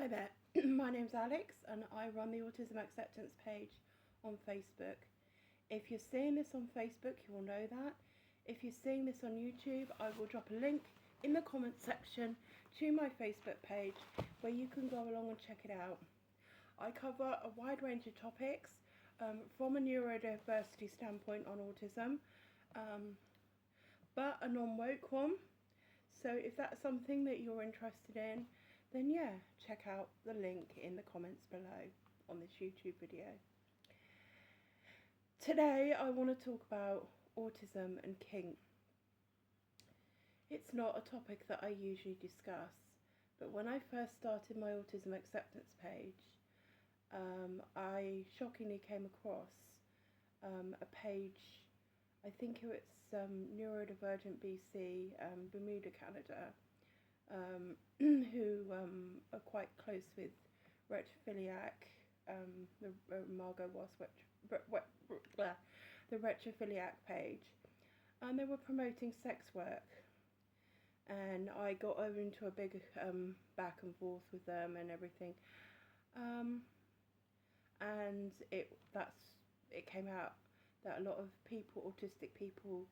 Hi there, my name's Alex and I run the Autism Acceptance page on Facebook. If you're seeing this on Facebook, you will know that. If you're seeing this on YouTube, I will drop a link in the comments section to my Facebook page where you can go along and check it out. I cover a wide range of topics from a neurodiversity standpoint on autism, but a non-woke one. So if that's something that you're interested in, then yeah, check out the link in the comments below on this YouTube video. Today I want to talk about autism and kink. It's not a topic that I usually discuss, but when I first started my autism acceptance page, I shockingly came across a page, I think it was Neurodivergent BC, Bermuda, Canada, who are quite close with Retrophiliac, Margot was the Retrophiliac page, and they were promoting sex work, and I got over into a big back and forth with them and everything, and it came out that a lot of people, autistic people,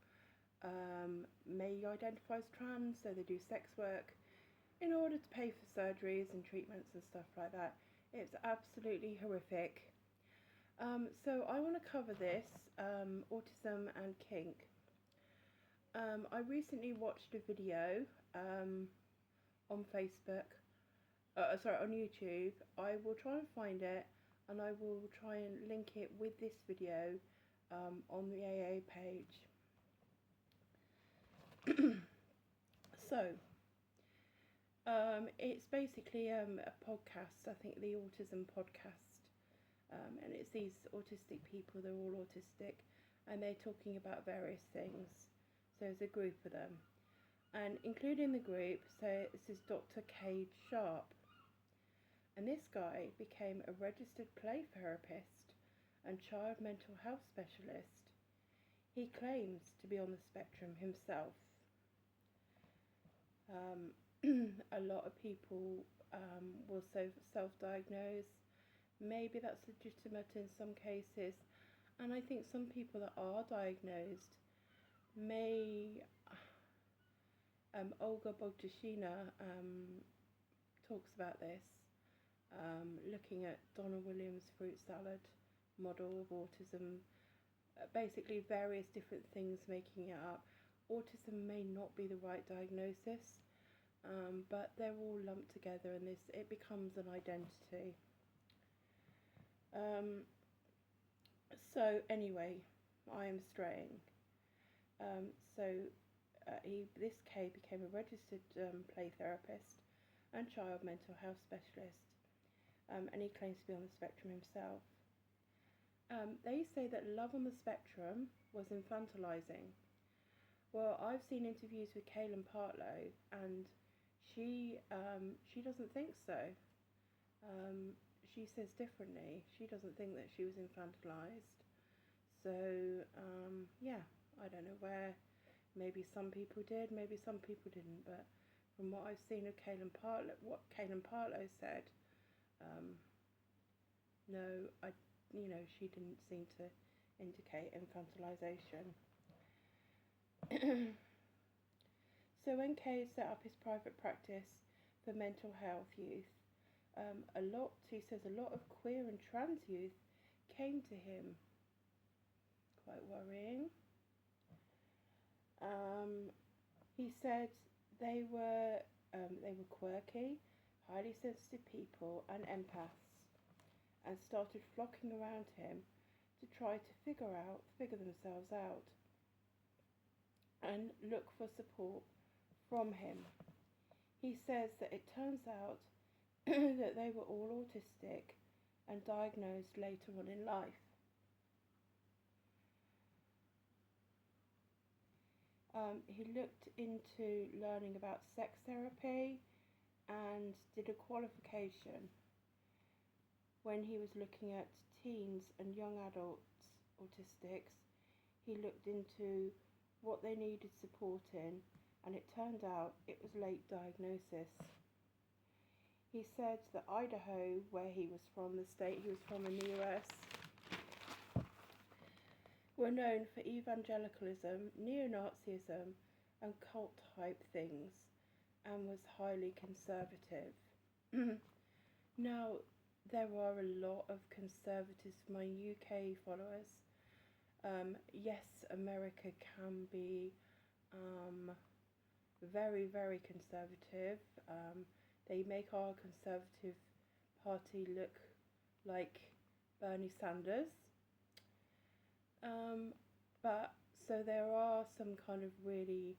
may identify as trans, so they do sex work in order to pay for surgeries and treatments and stuff like that. It's absolutely horrific. So I want to cover this, autism and kink. I recently watched a video on Facebook, on YouTube. I will try and find it and I will try and link it with this video on the AA page. So, it's basically a podcast, I think the Autism podcast, and it's these autistic people, they're all autistic, and they're talking about various things. So there's a group of them, and including the group, so this is Dr. Cade Sharp, and this guy became a registered play therapist and child mental health specialist. He claims to be on the spectrum himself. A lot of people will self-diagnose. Maybe that's legitimate in some cases, and I think some people that are diagnosed may. Olga Bogdashina talks about this, looking at Donna Williams' fruit salad model of autism, basically various different things making it up. Autism may not be the right diagnosis, but they're all lumped together and it becomes an identity. So anyway, I am straying. This K became a registered play therapist and child mental health specialist, and he claims to be on the spectrum himself. They say that love on the spectrum was infantilizing. Well, I've seen interviews with Kaylin Partlow, and she doesn't think so. She says differently. She doesn't think that she was infantilized. So, yeah, I don't know where. Maybe some people did, maybe some people didn't. But from what I've seen of what Kaylin Partlow said, no, she didn't seem to indicate infantilization. So when Kay set up his private practice for mental health youth, he says a lot of queer and trans youth came to him. Quite worrying. He said they were quirky, highly sensitive people and empaths, and started flocking around him to try to figure themselves out and look for support from him. He says that it turns out that they were all autistic and diagnosed later on in life. He looked into learning about sex therapy and did a qualification when he was looking at teens and young adults autistics. He looked into what they needed support in, and it turned out it was late diagnosis. He said that Idaho, where he was from, the state he was from in the US, were known for evangelicalism, neo-Nazism, and cult-type things, and was highly conservative. Now, there are a lot of conservatives for my UK followers. Yes, America can be very, very conservative. They make our Conservative Party look like Bernie Sanders. But so there are some kind of really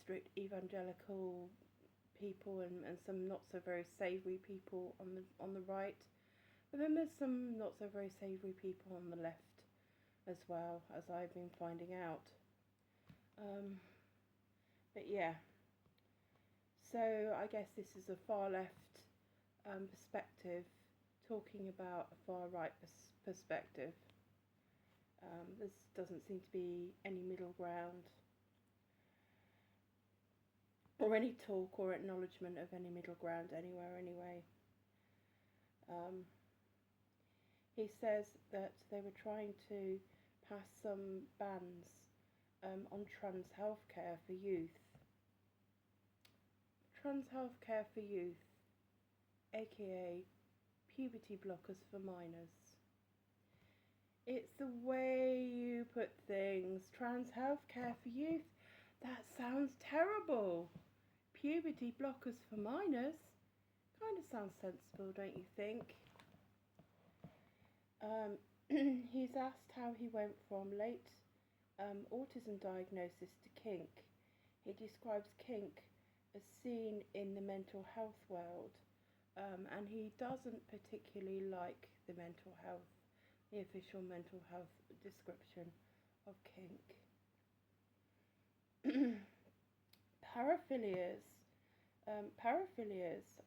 strict evangelical people and some not so very savoury people on the right. But then there's some not so very savoury people on the left as well, as I've been finding out. But yeah, so I guess this is a far left perspective talking about a far right perspective. There doesn't seem to be any middle ground or any talk or acknowledgement of any middle ground anywhere anyway. He says that they were trying to pass some bans on trans healthcare for youth. Trans healthcare for youth, aka puberty blockers for minors. It's the way you put things. Trans healthcare for youth? That sounds terrible. Puberty blockers for minors? Kind of sounds sensible, don't you think? He's asked how he went from late autism diagnosis to kink. He describes kink as seen in the mental health world, and he doesn't particularly like the official mental health description of kink. Paraphilias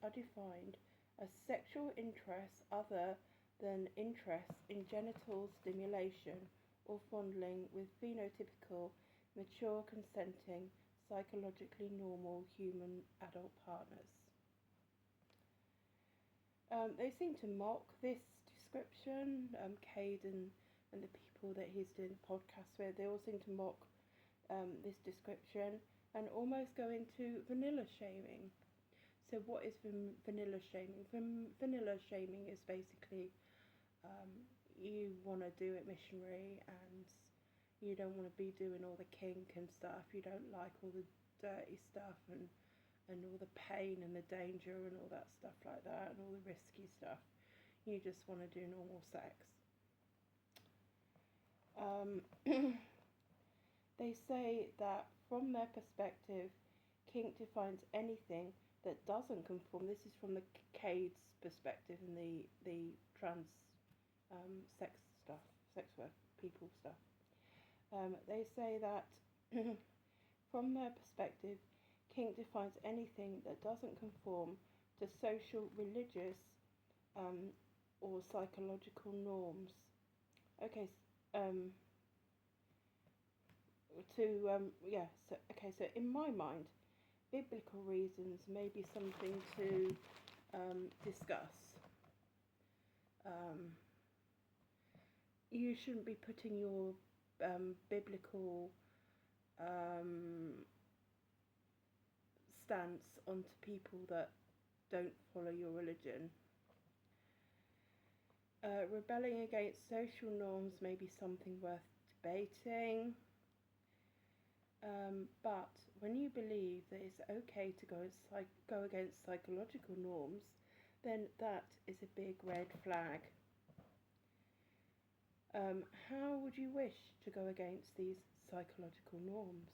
are defined as sexual interests other than interest in genital stimulation or fondling with phenotypical, mature, consenting, psychologically normal human adult partners. They seem to mock this description. Cade and the people that he's doing the podcast with, they all seem to mock this description and almost go into vanilla shaming. So what is vanilla shaming? Vanilla shaming is basically you want to do it missionary and you don't want to be doing all the kink and stuff. You don't like all the dirty stuff and all the pain and the danger and all that stuff like that and all the risky stuff. You just want to do normal sex. They say that from their perspective, kink defines anything that doesn't conform. This is from the Cade's perspective and the trans sex work people stuff. They say that from their perspective, kink defines anything that doesn't conform to social, religious, or psychological norms. Okay. So in my mind, biblical reasons may be something to discuss. You shouldn't be putting your biblical stance onto people that don't follow your religion. Rebelling against social norms may be something worth debating. But when you believe that it's okay to go against psychological norms, then that is a big red flag. How would you wish to go against these psychological norms?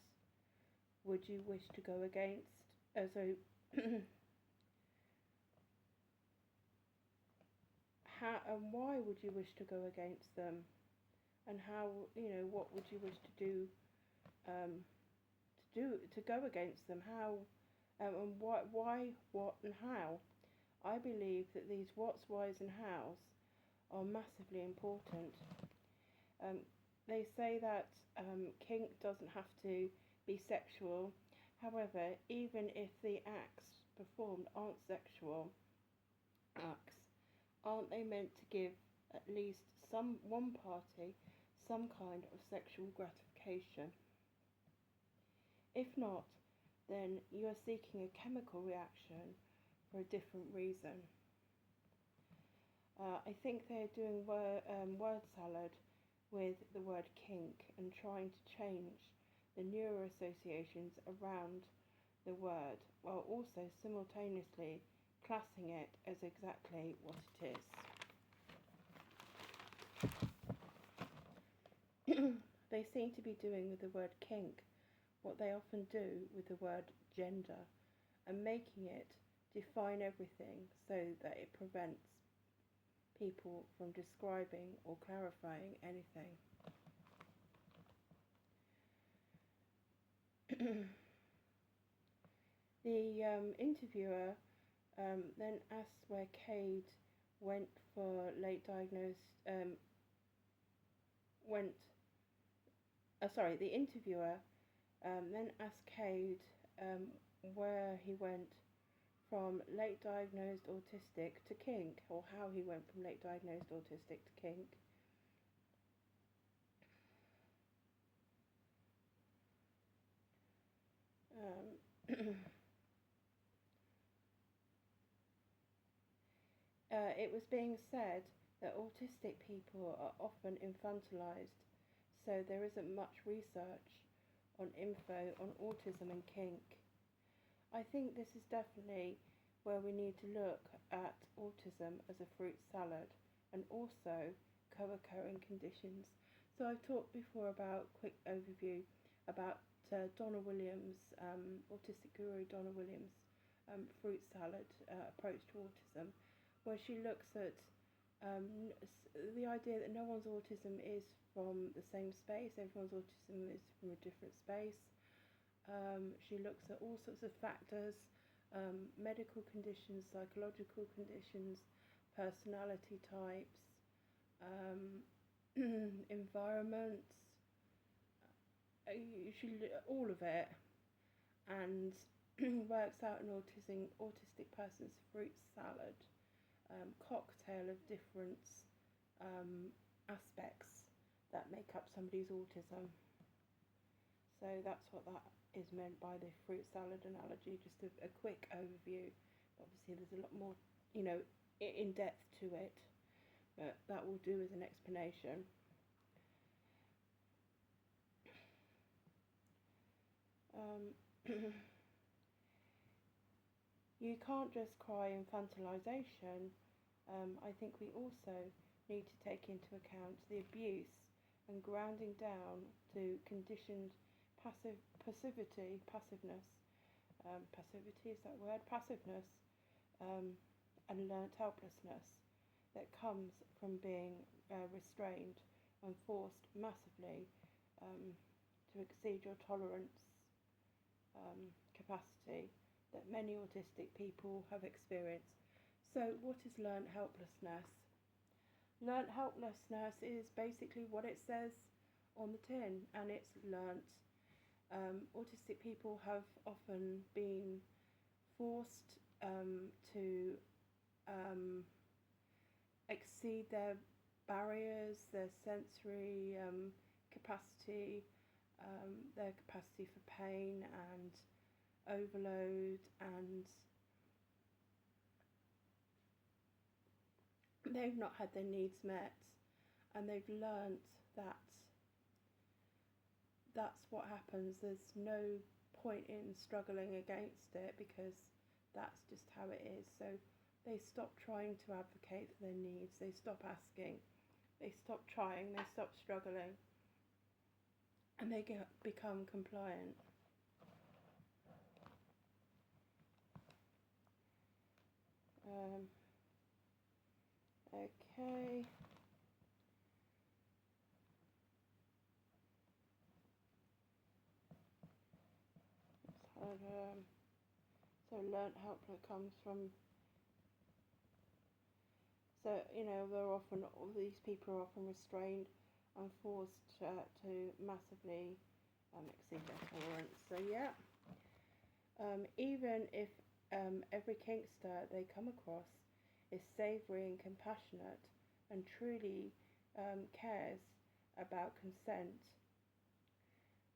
Would you wish to go against, how and why would you wish to go against them? And how, what would you wish to do to go against them? How and why, what, and how? I believe that these what's, whys, and hows are massively important. They say that kink doesn't have to be sexual. However, even if the acts performed aren't sexual acts, aren't they meant to give at least one party some kind of sexual gratification? If not, then you are seeking a chemical reaction for a different reason. I think they're doing word salad with the word kink and trying to change the neuro associations around the word, while also simultaneously classing it as exactly what it is. They seem to be doing with the word kink what they often do with the word gender, and making it define everything so that it prevents people from describing or clarifying anything. The interviewer then asked where Cade went for late diagnosed. The interviewer then asked Cade where he went from late diagnosed autistic to kink, or how he went from late diagnosed autistic to kink. It was being said that autistic people are often infantilized, so there isn't much research on info on autism and kink. I think this is definitely where we need to look at autism as a fruit salad, and also co-occurring conditions. So I've talked before about, quick overview, about Donna Williams, autistic guru Donna Williams' fruit salad approach to autism, where she looks at the idea that no one's autism is from the same space, everyone's autism is from a different space. She looks at all sorts of factors, medical conditions, psychological conditions, personality types, environments, all of it, and works out an autistic person's fruit salad, cocktail of different aspects that make up somebody's autism. So that's what that is meant by the fruit salad analogy, just a quick overview. Obviously there's a lot more, in depth to it, but that will do as an explanation. You can't just cry infantilization. I think we also need to take into account the abuse and grounding down to conditioned passivity, and learnt helplessness that comes from being restrained and forced massively to exceed your tolerance capacity that many autistic people have experienced. So what is learnt helplessness? Learnt helplessness is basically what it says on the tin, and it's learnt. Autistic people have often been forced to exceed their barriers, their sensory capacity, their capacity for pain and overload, and they've not had their needs met, and they've learnt that that's what happens. There's no point in struggling against it because that's just how it is. So they stop trying to advocate for their needs, they stop asking, they stop trying, they stop struggling, and they become compliant. Okay. So learnt helplessness comes from. So these people are often restrained and forced to massively exceed their tolerance. So yeah, even if every kinkster they come across is savoury and compassionate and truly cares about consent.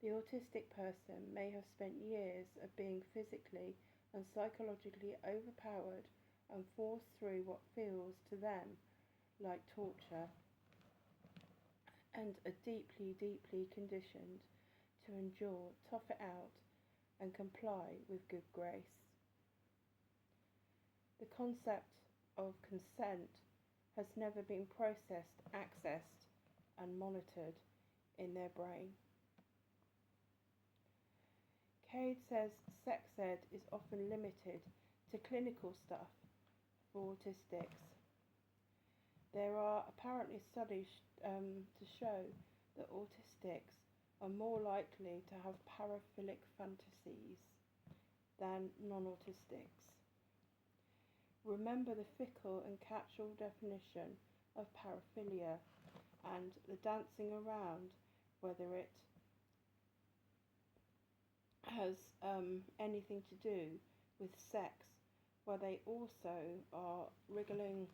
The autistic person may have spent years of being physically and psychologically overpowered and forced through what feels to them like torture, and are deeply, deeply conditioned to endure, tough it out, and comply with good grace. The concept of consent has never been processed, accessed, and monitored in their brain. Cade says sex ed is often limited to clinical stuff for autistics. There are apparently studies to show that autistics are more likely to have paraphilic fantasies than non-autistics. Remember the fickle and catch-all definition of paraphilia and the dancing around, whether it has anything to do with sex, where they also are wriggling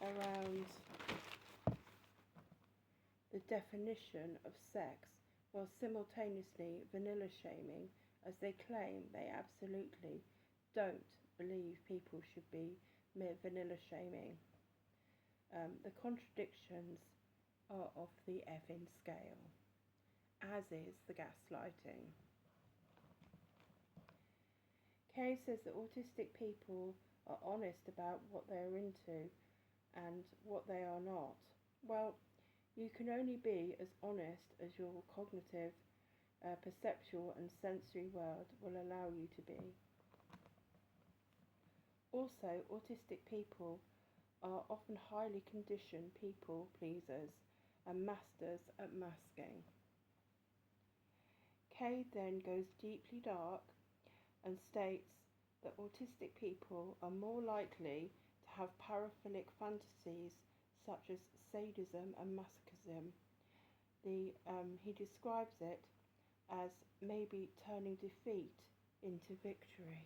around the definition of sex while simultaneously vanilla shaming, as they claim they absolutely don't believe people should be vanilla shaming. The contradictions are off the effing scale, as is the gaslighting. Kay says that autistic people are honest about what they're into and what they are not. Well, you can only be as honest as your cognitive, perceptual and sensory world will allow you to be. Also, autistic people are often highly conditioned people pleasers and masters at masking. Cade then goes deeply dark and states that autistic people are more likely to have paraphilic fantasies such as sadism and masochism. He describes it as maybe turning defeat into victory.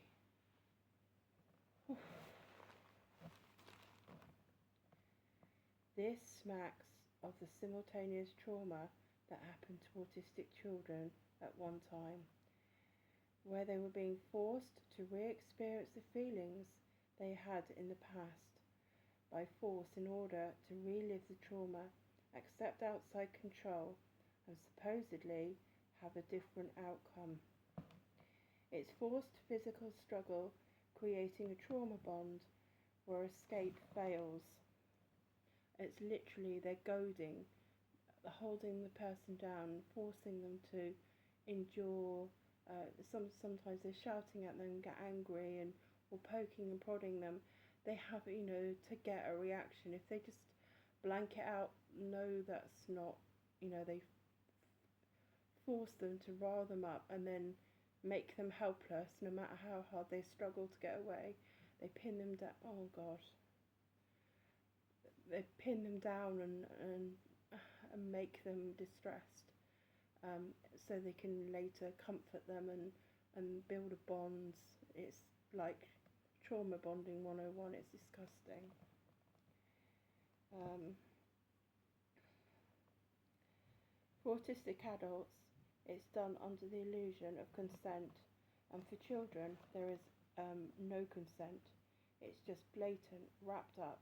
This smacks of the simultaneous trauma that happened to autistic children at one time, where they were being forced to re-experience the feelings they had in the past by force in order to relive the trauma, accept outside control, and supposedly have a different outcome. It's forced physical struggle, creating a trauma bond where escape fails. It's literally they're goading, holding the person down, forcing them to endure. Sometimes they're shouting at them, get angry, or poking and prodding them. They have, to get a reaction. If they just blank it out, no, that's not, they force them to rile them up and then make them helpless no matter how hard they struggle to get away. They pin them down. Oh God. They pin them down and make them distressed, so they can later comfort them and build a bonds. It's like trauma bonding 101. It's disgusting. For autistic adults, it's done under the illusion of consent, and for children there is no consent. It's just blatant, wrapped up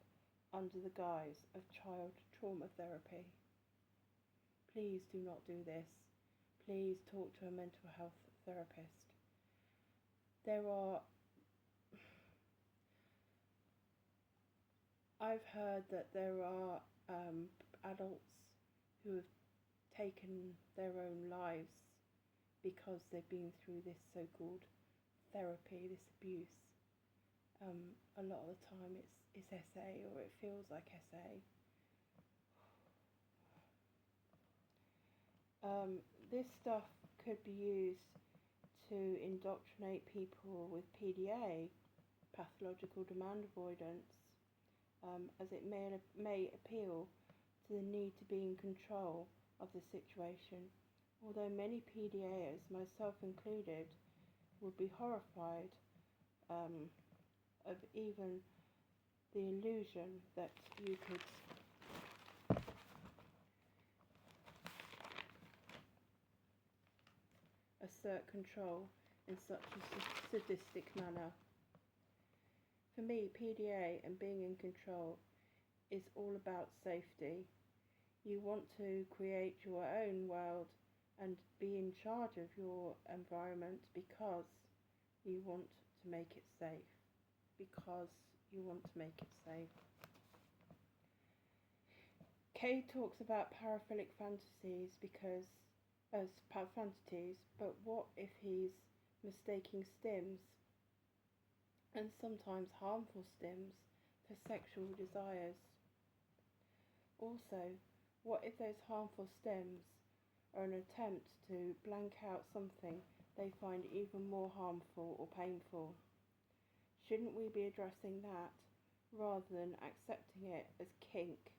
under the guise of child trauma therapy. Please do not do this. Please talk to a mental health therapist. I've heard that there are adults who have taken their own lives because they've been through this so-called therapy, this abuse. A lot of the time it's SA, or it feels like SA. This stuff could be used to indoctrinate people with PDA, pathological demand avoidance, as it may appeal to the need to be in control of the situation, although many PDAs, myself included, would be horrified of even the illusion that you could assert control in such a sadistic manner. For me, PDA and being in control is all about safety. You want to create your own world and be in charge of your environment because you want to make it safe. Because you want to make it safe. Kay talks about paraphilic fantasies but what if he's mistaking stims, and sometimes harmful stims, for sexual desires? Also, what if those harmful stims are an attempt to blank out something they find even more harmful or painful? Shouldn't we be addressing that rather than accepting it as kink?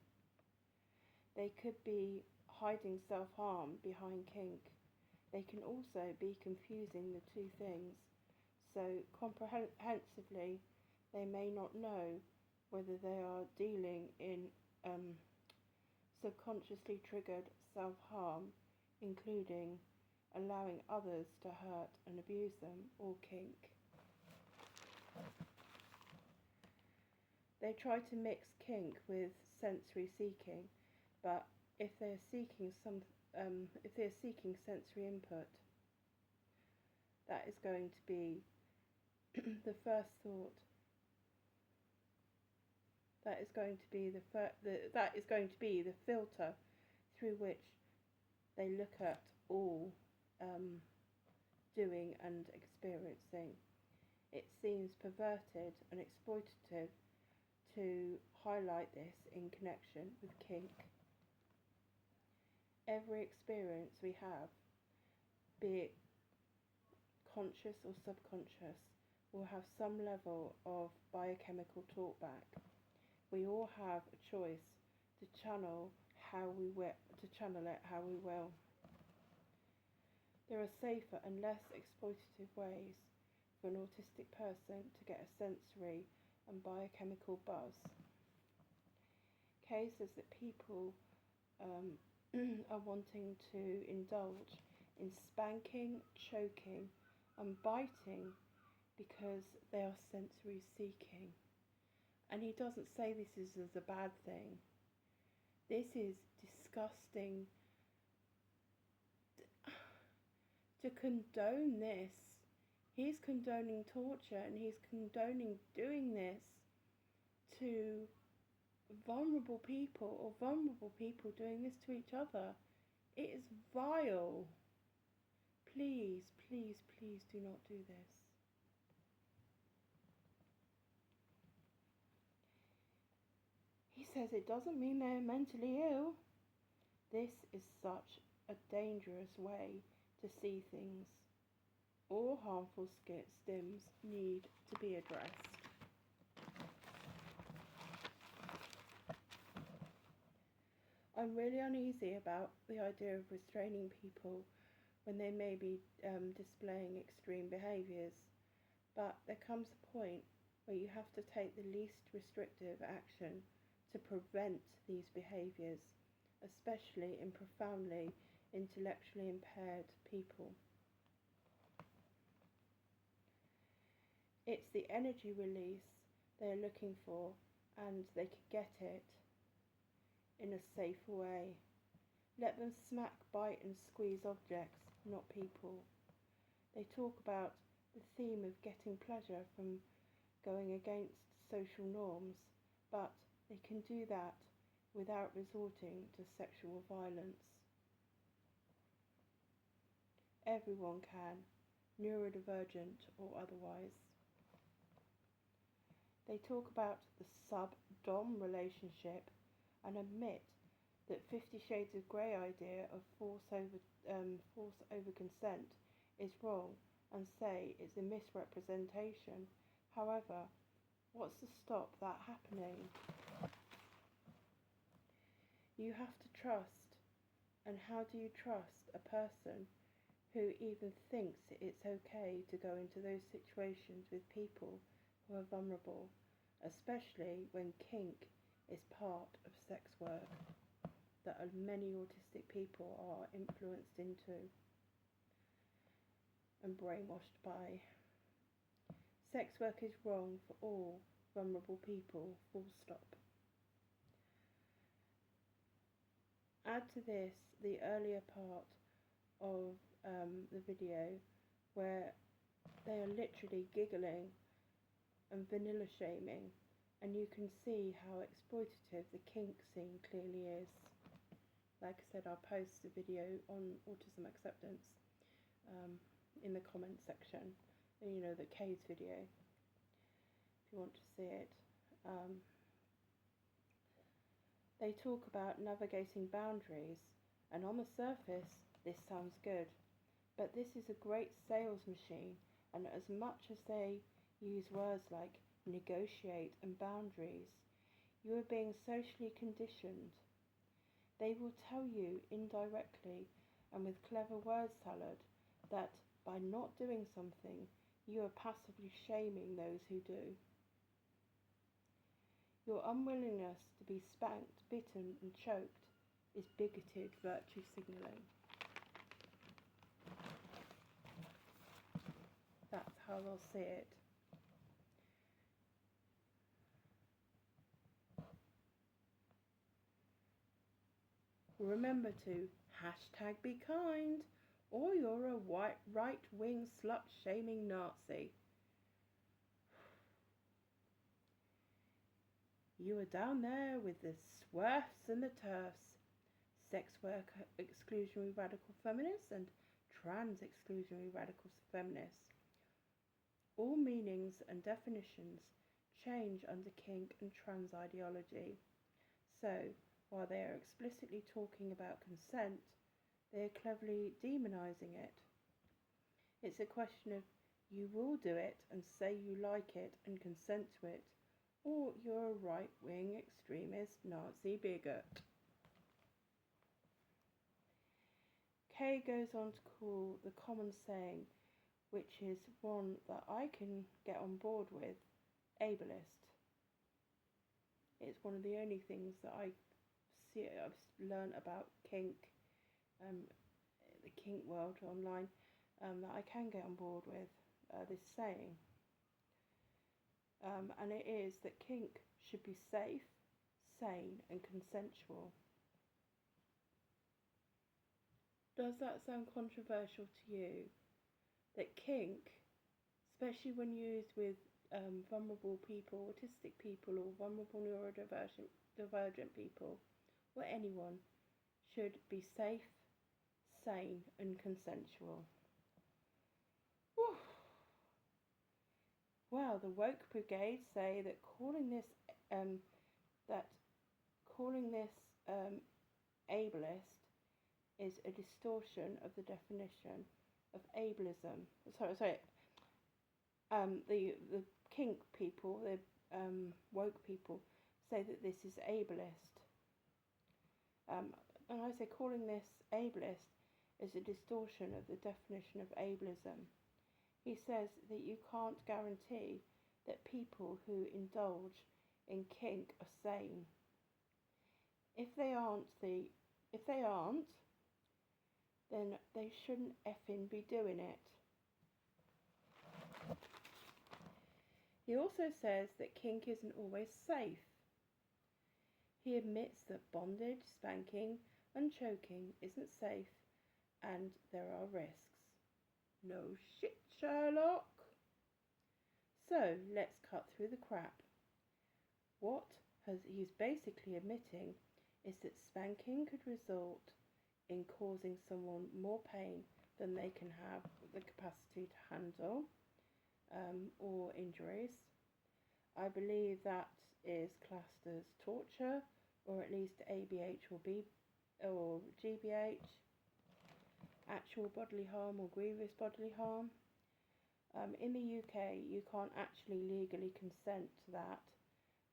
They could be hiding self-harm behind kink. They can also be confusing the two things, so comprehensively they may not know whether they are dealing in subconsciously triggered self-harm, including allowing others to hurt and abuse them, or kink. They try to mix kink with sensory seeking, but if they're seeking sensory input, that is going to be the first thought. That is going to be the filter through which they look at all doing and experiencing. It seems perverted and exploitative to highlight this in connection with kink. Every experience we have, be it conscious or subconscious, will have some level of biochemical talkback. We all have a choice to channel it how we will. There are safer and less exploitative ways for an autistic person to get a sensory and biochemical buzz. Kay says that people are wanting to indulge in spanking, choking and biting because they are sensory seeking. And he doesn't say this is as a bad thing. This is disgusting. To condone this, he's condoning torture and he's condoning doing this to vulnerable people, or vulnerable people doing this to each other. It is vile. Please, please, please do not do this. He says it doesn't mean they're mentally ill. This is such a dangerous way to see things. All harmful stims need to be addressed. I'm really uneasy about the idea of restraining people when they may be displaying extreme behaviours, but there comes a point where you have to take the least restrictive action to prevent these behaviours, especially in profoundly intellectually impaired people. It's the energy release they're looking for, and they can get it in a safe way. Let them smack, bite and squeeze objects, not people. They talk about the theme of getting pleasure from going against social norms, but they can do that without resorting to sexual violence. Everyone can, neurodivergent or otherwise. They talk about the sub-dom relationship and admit that 50 Shades of Grey idea of force over consent is wrong, and say it's a misrepresentation. However, what's to stop that happening? You have to trust. And how do you trust a person who even thinks it's okay to go into those situations with people who are vulnerable, especially when kink is part of sex work that many autistic people are influenced into and brainwashed by. Sex work is wrong for all vulnerable people, full stop. Add to this the earlier part of the video where they are literally giggling and vanilla shaming, and you can see how exploitative the kink scene clearly is. Like I said, I'll post a video on autism acceptance in the comments section, you know, the Kay's video, if you want to see it. They talk about navigating boundaries, and on the surface this sounds good, but this is a great sales machine, and as much as they use words like negotiate and boundaries, you are being socially conditioned. They will tell you indirectly and with clever word salad that by not doing something, you are passively shaming those who do. Your unwillingness to be spanked, bitten and choked is bigoted virtue signalling. That's how they'll see it. Remember to #BeKind, or you're a right-wing slut-shaming Nazi. You are down there with the swerfs and the turfs, sex worker exclusionary radical feminists and trans exclusionary radical feminists. All meanings and definitions change under kink and trans ideology. So, while they are explicitly talking about consent, they are cleverly demonising it. It's a question of you will do it and say you like it and consent to it, or you're a right-wing extremist Nazi bigot. Kay goes on to call the common saying, which is one that I can get on board with, ableist. It's one of the only things that I've learned about kink, the kink world online, that I can get on board with this saying. And it is that kink should be safe, sane and consensual. Does that sound controversial to you? That kink, especially when used with vulnerable people, autistic people or vulnerable neurodivergent people, or anyone, should be safe, sane and consensual. Whew. Well, the woke brigade say that calling this ableist is a distortion of the definition of ableism. The kink people, the woke people, say that this is ableist. And I say calling this ableist is a distortion of the definition of ableism. He says that you can't guarantee that people who indulge in kink are sane. If they aren't, then they shouldn't effing be doing it. He also says that kink isn't always safe. He admits that bondage, spanking and choking isn't safe and there are risks. No shit, Sherlock. So let's cut through the crap. What he's basically admitting is that spanking could result in causing someone more pain than they can have the capacity to handle, or injuries. I believe that is classed as torture, or at least ABH or GBH, actual bodily harm or grievous bodily harm. In the UK, you can't actually legally consent to that.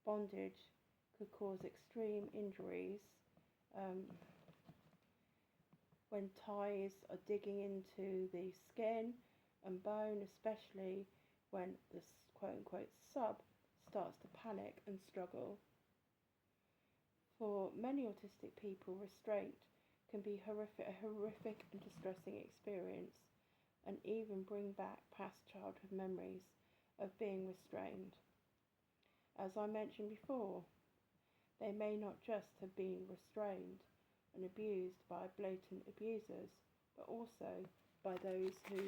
Bondage could cause extreme injuries, when ties are digging into the skin and bone, especially when the quote unquote sub starts to panic and struggle. For many autistic people, restraint can be a horrific and distressing experience, and even bring back past childhood memories of being restrained. As I mentioned before, they may not just have been restrained and abused by blatant abusers, but also by those who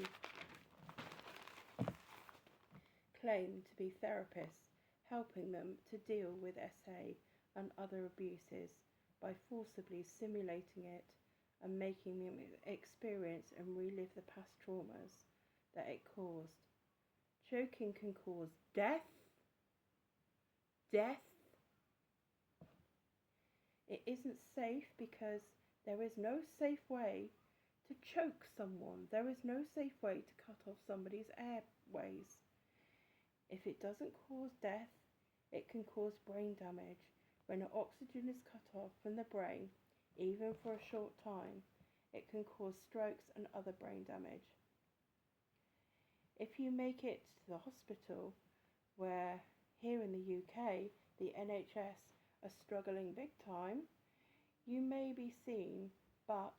claim to be therapists, helping them to deal with SA and other abuses by forcibly simulating it and making them experience and relive the past traumas that it caused. Choking can cause death. It isn't safe because there is no safe way to choke someone. There is no safe way to cut off somebody's airways. If it doesn't cause death, it can cause brain damage. When oxygen is cut off from the brain, even for a short time, it can cause strokes and other brain damage. If you make it to the hospital, where here in the UK, the NHS are struggling big time, you may be seen, but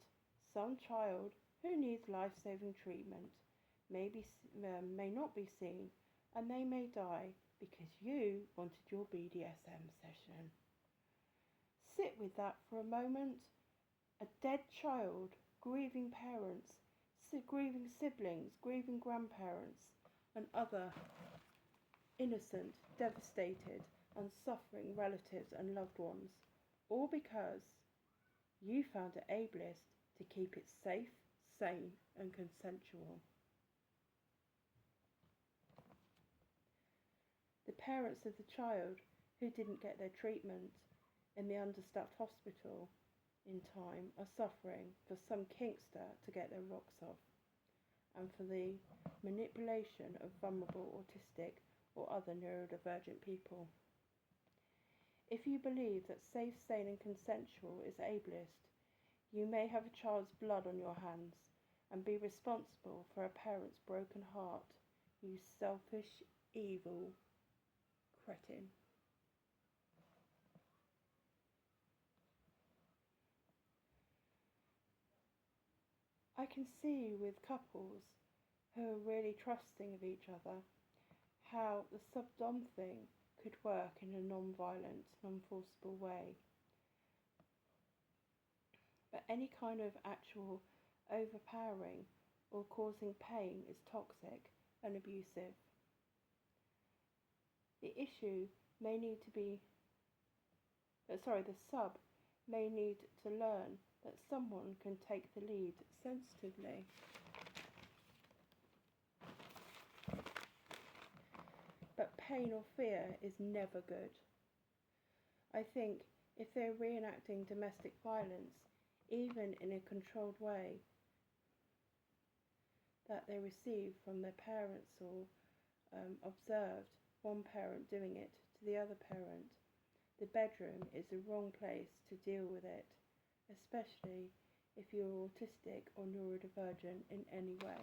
some child who needs life-saving treatment may not be seen, and they may die because you wanted your BDSM session. Sit with that for a moment. A dead child, grieving parents, grieving siblings, grieving grandparents, and other innocent, devastated, and suffering relatives and loved ones, all because you found it ableist to keep it safe, sane, and consensual. The parents of the child who didn't get their treatment in the understaffed hospital in time are suffering for some kinkster to get their rocks off, and for the manipulation of vulnerable autistic or other neurodivergent people. If you believe that safe, sane and consensual is ableist, you may have a child's blood on your hands and be responsible for a parent's broken heart, you selfish, evil cretin. I can see with couples who are really trusting of each other how the sub-dom thing could work in a non-violent, non-forcible way. But any kind of actual overpowering or causing pain is toxic and abusive. The sub may need to learn that someone can take the lead sensitively. But pain or fear is never good. I think if they're reenacting domestic violence, even in a controlled way, that they receive from their parents or observed one parent doing it to the other parent, the bedroom is the wrong place to deal with it, especially if you're autistic or neurodivergent in any way.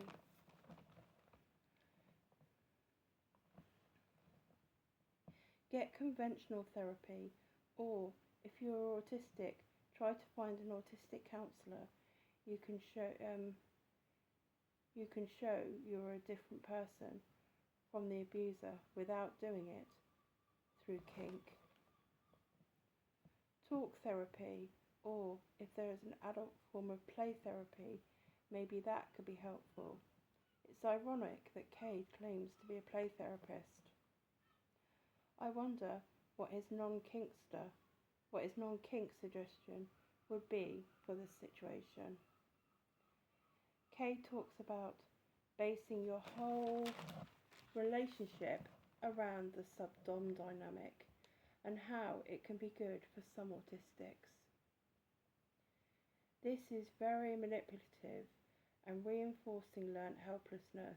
Get conventional therapy, or if you're autistic, try to find an autistic counsellor. You can show you're a different person from the abuser without doing it through kink. Talk therapy, or if there is an adult form of play therapy, maybe that could be helpful. It's ironic that Cade claims to be a play therapist. I wonder what his non-kink suggestion would be for this situation. Cade talks about basing your whole relationship around the sub-dom dynamic and how it can be good for some autistics. This is very manipulative and reinforcing learnt helplessness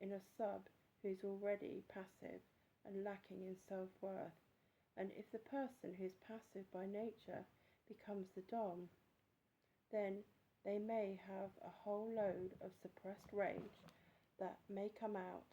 in a sub who's already passive and lacking in self-worth, and if the person who's passive by nature becomes the dom, then they may have a whole load of suppressed rage that may come out